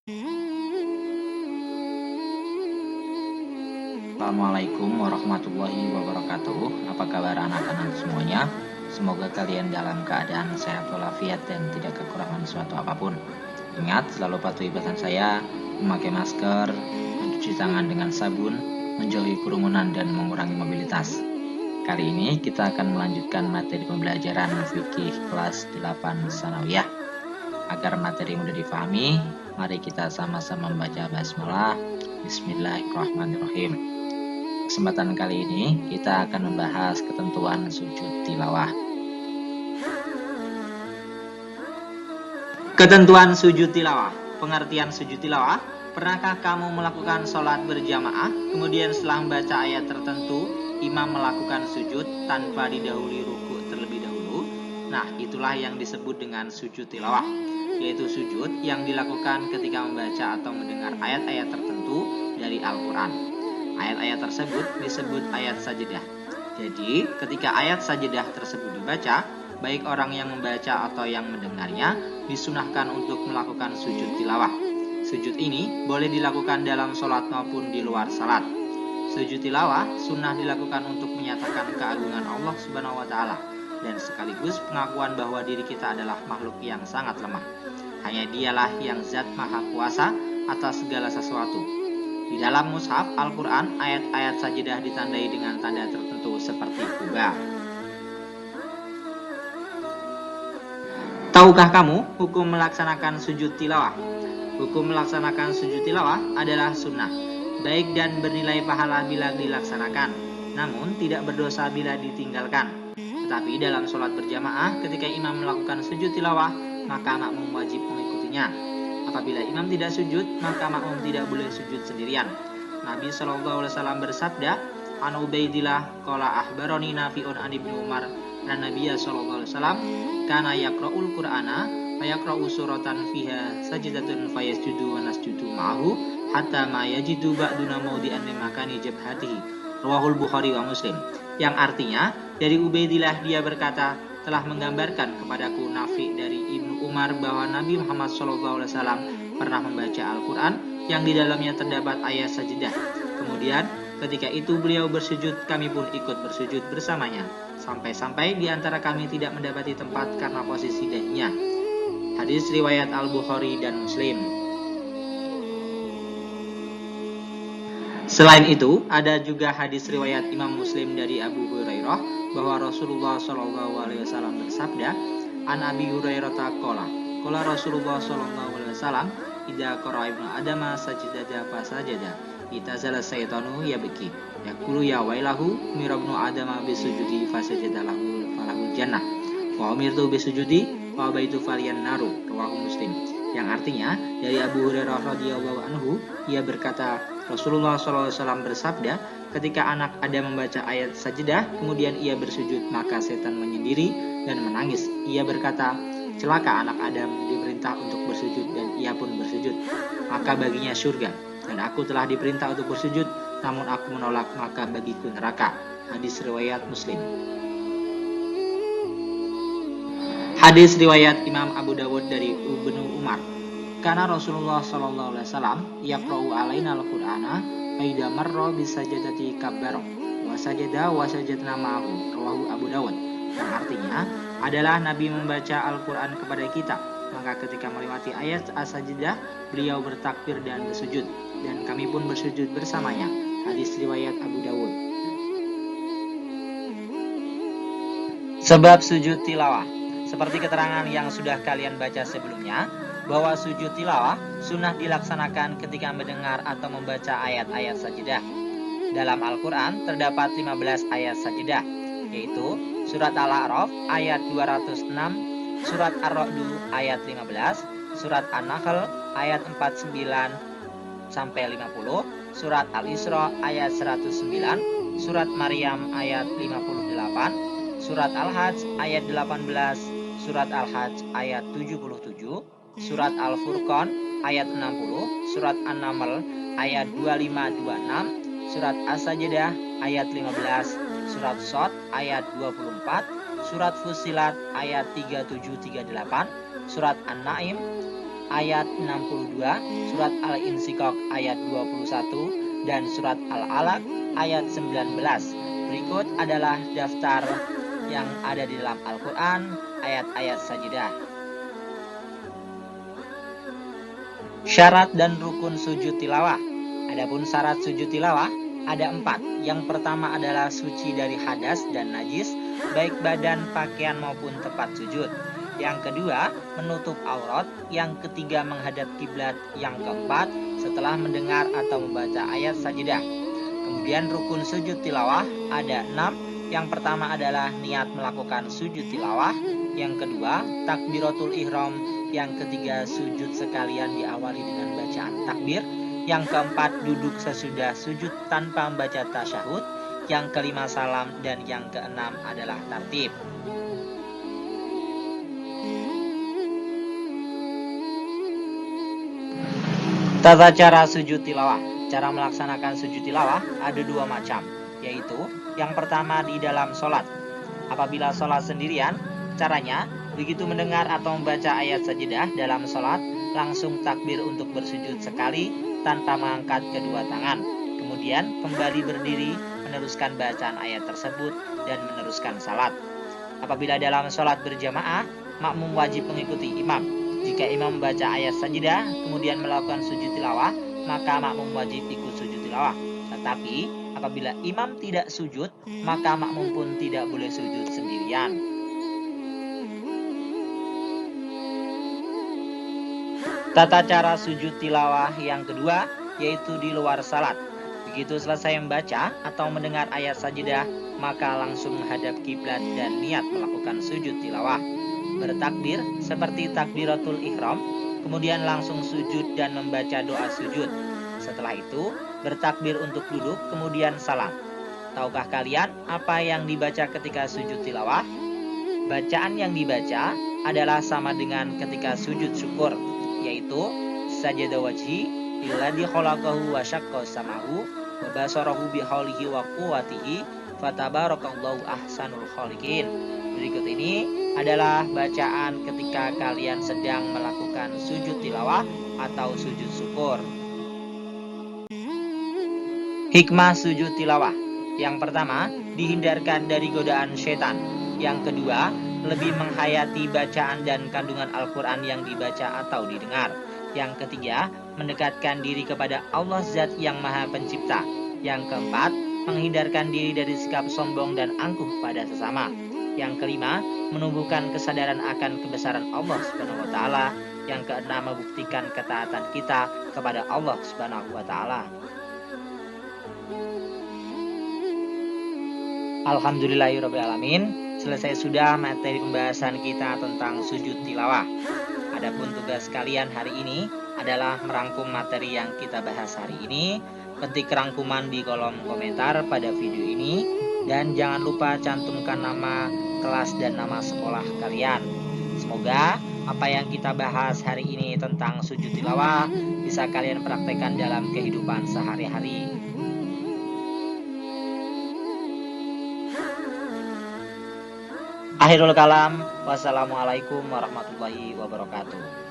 Assalamualaikum warahmatullahi wabarakatuh. Apa kabar anak-anak semuanya? Semoga kalian dalam keadaan sehat walafiat dan tidak kekurangan suatu apapun. Ingat, selalu patuhi pesan saya, memakai masker, mencuci tangan dengan sabun, menjauhi kerumunan dan mengurangi mobilitas. Kali ini kita akan melanjutkan materi pembelajaran fikih kelas 8 Tsanawiyah. Agar materi mudah difahami, mari kita sama-sama membaca basmalah. Bismillahirrahmanirrahim. Kesempatan kali ini kita akan membahas ketentuan sujud tilawah. Ketentuan sujud tilawah. Pengertian sujud tilawah. Pernahkah kamu melakukan sholat berjamaah, kemudian setelah membaca ayat tertentu, imam melakukan sujud tanpa didahului ruku terlebih dahulu? Nah, itulah yang disebut dengan sujud tilawah, yaitu sujud yang dilakukan ketika membaca atau mendengar ayat-ayat tertentu dari Al-Quran. Ayat-ayat tersebut disebut ayat sajadah. Jadi, ketika ayat sajadah tersebut dibaca, baik orang yang membaca atau yang mendengarnya disunahkan untuk melakukan sujud tilawah. Sujud ini boleh dilakukan dalam sholat maupun di luar salat. Sujud tilawah sunnah dilakukan untuk menyatakan keagungan Allah Subhanahu wa Ta'ala dan sekaligus pengakuan bahwa diri kita adalah makhluk yang sangat lemah. Hanya Dialah yang zat maha kuasa atas segala sesuatu. Di dalam mushaf Al-Quran, ayat-ayat sajadah ditandai dengan tanda tertentu seperti kubah. Tahukah kamu hukum melaksanakan sujud tilawah? Hukum melaksanakan sujud tilawah adalah sunnah, baik dan bernilai pahala bila dilaksanakan, namun tidak berdosa bila ditinggalkan. Tetapi dalam sholat berjamaah, ketika imam melakukan sujud tilawah, maka makmum wajib mengikutinya. Apabila imam tidak sujud, maka makmum tidak boleh sujud sendirian. Nabi SAW bersabda, "An Ubaidillah qala akhbarani Nafi'un an Ibnu Umar dan Nabi SAW kana yaqra'ul Qur'ana fayaqra'u suratan fiha sajidatun fayasjudu wa nasjudu ma'ahu hatta ma yajidu ba'duna mawdi'an min makani jabhatihi." Rawahul Bukhari wa Muslim. Yang artinya, dari Ubaidillah dia berkata, telah menggambarkan kepadaku Nafi dari Ibnu Umar bahwa Nabi Muhammad SAW pernah membaca Al-Quran yang di dalamnya terdapat ayat sajadah. Kemudian ketika itu beliau bersujud, kami pun ikut bersujud bersamanya. Sampai-sampai di antara kami tidak mendapati tempat karena posisi dahinya. Hadis riwayat Al-Bukhari dan Muslim. Selain itu, ada juga hadis riwayat Imam Muslim dari Abu Hurairah bahwa Rasulullah SAW bersabda, "An Abi Hurairah qala qala Rasulullah SAW, idza qara ibnu adama sajada fa sajada, itazala syaitanu yabki, yaqulu ya wailahu mirabnu adama bisujudi fa sajada falahul jannah, wa umirtu bisujudi wa baitu faliyan naru." Rawahu Muslim. Yang artinya, dari Abu Hurairah radhiyallahu anhu, ia berkata, Rasulullah SAW bersabda, ketika anak Adam membaca ayat sajadah, kemudian ia bersujud, maka setan menyendiri dan menangis. Ia berkata, celaka anak Adam, diperintah untuk bersujud dan ia pun bersujud, maka baginya surga. Dan aku telah diperintah untuk bersujud, namun aku menolak, maka bagiku neraka. Hadis riwayat Muslim. Hadis riwayat Imam Abu Dawud dari Ibnu Umar. Karena Rasulullah SAW yaqra'u alaina al-Qur'ana fa idza marra bisajadati kabbara wa sajada wa sajadna ma'ahu. Rawahu Abu Dawud. Yang artinya adalah Nabi membaca Al-Quran kepada kita, maka ketika melewati ayat as-sajadah, beliau bertakbir dan bersujud, dan kami pun bersujud bersamanya. Hadis riwayat Abu Dawud. Sebab sujud tilawah. Seperti keterangan yang sudah kalian baca sebelumnya, bahwa sujud tilawah sunnah dilaksanakan ketika mendengar atau membaca ayat-ayat sajadah. Dalam Al-Quran terdapat 15 ayat sajadah, yaitu surat Al-A'raf ayat 206, surat Ar-Ra'du ayat 15, surat An-Nahl ayat 49 sampai 50, surat Al-Isra ayat 109, surat Maryam ayat 58, surat Al-Hajj ayat 18, surat Al-Hajj ayat 77, surat Al-Furqan ayat 60, surat An-Naml ayat 25-26, surat As-Sajadah ayat 15, surat Shad ayat 24, surat Fussilat ayat 37-38, surat An-Na'im ayat 62, surat Al-Insyiqaq ayat 21, dan surat Al-Alaq ayat 19. Berikut adalah daftar yang ada di dalam Al-Quran, ayat-ayat sajidah. Syarat dan rukun sujud tilawah. Adapun syarat sujud tilawah ada 4. Yang pertama adalah suci dari hadas dan najis, baik badan, pakaian maupun tempat sujud. Yang kedua, menutup aurat. Yang ketiga, menghadap kiblat. Yang keempat, setelah mendengar atau membaca ayat sajidah. Kemudian rukun sujud tilawah ada 6. Yang pertama adalah niat melakukan sujud tilawah. Yang kedua, takbiratul ihram. Yang ketiga, sujud sekalian diawali dengan bacaan takbir. Yang keempat, duduk sesudah sujud tanpa membaca tasyahud. Yang kelima, salam. Dan yang keenam adalah tartib. Tata cara sujud tilawah. Cara melaksanakan sujud tilawah ada 2 macam, yaitu yang pertama di dalam sholat. Apabila sholat sendirian, caranya begitu mendengar atau membaca ayat sajidah dalam sholat, langsung takbir untuk bersujud sekali tanpa mengangkat kedua tangan. Kemudian kembali berdiri, meneruskan bacaan ayat tersebut dan meneruskan salat. Apabila dalam sholat berjamaah, makmum wajib mengikuti imam. Jika imam membaca ayat sajidah kemudian melakukan sujud tilawah, maka makmum wajib ikut sujud tilawah. Tetapi apabila imam tidak sujud, maka makmum pun tidak boleh sujud sendirian. Tata cara sujud tilawah yang kedua yaitu di luar salat. Begitu selesai membaca atau mendengar ayat sajidah, maka langsung menghadap kiblat dan niat melakukan sujud tilawah. Bertakbir seperti takbiratul ihram, kemudian langsung sujud dan membaca doa sujud. Setelah itu bertakbir untuk duduk, kemudian salam. Tahukah kalian apa yang dibaca ketika sujud tilawah? Bacaan yang dibaca adalah sama dengan ketika sujud syukur, yaitu sajada wajhi lilladzi khalaqahu wa syaqqa samahu wa basarahu bihaulihi wa quwwatihi fatabarakallahu ahsanul khaliqin. Berikut ini adalah bacaan ketika kalian sedang melakukan sujud tilawah atau sujud syukur. Hikmah sujud tilawah. Yang pertama, dihindarkan dari godaan setan. Yang kedua, lebih menghayati bacaan dan kandungan Al-Quran yang dibaca atau didengar. Yang ketiga, mendekatkan diri kepada Allah Zat yang Maha Pencipta. Yang keempat, menghindarkan diri dari sikap sombong dan angkuh pada sesama. Yang kelima, menumbuhkan kesadaran akan kebesaran Allah Subhanahu wa taala. Yang keenam, membuktikan ketaatan kita kepada Allah Subhanahu wa taala. Alhamdulillahirabbil alamin. Selesai sudah materi pembahasan kita tentang sujud tilawah. Adapun tugas kalian hari ini adalah merangkum materi yang kita bahas hari ini. Ketik rangkuman di kolom komentar pada video ini dan jangan lupa cantumkan nama kelas dan nama sekolah kalian. Semoga apa yang kita bahas hari ini tentang sujud tilawah bisa kalian praktekkan dalam kehidupan sehari-hari. Akhirul kalam, wassalamualaikum warahmatullahi wabarakatuh.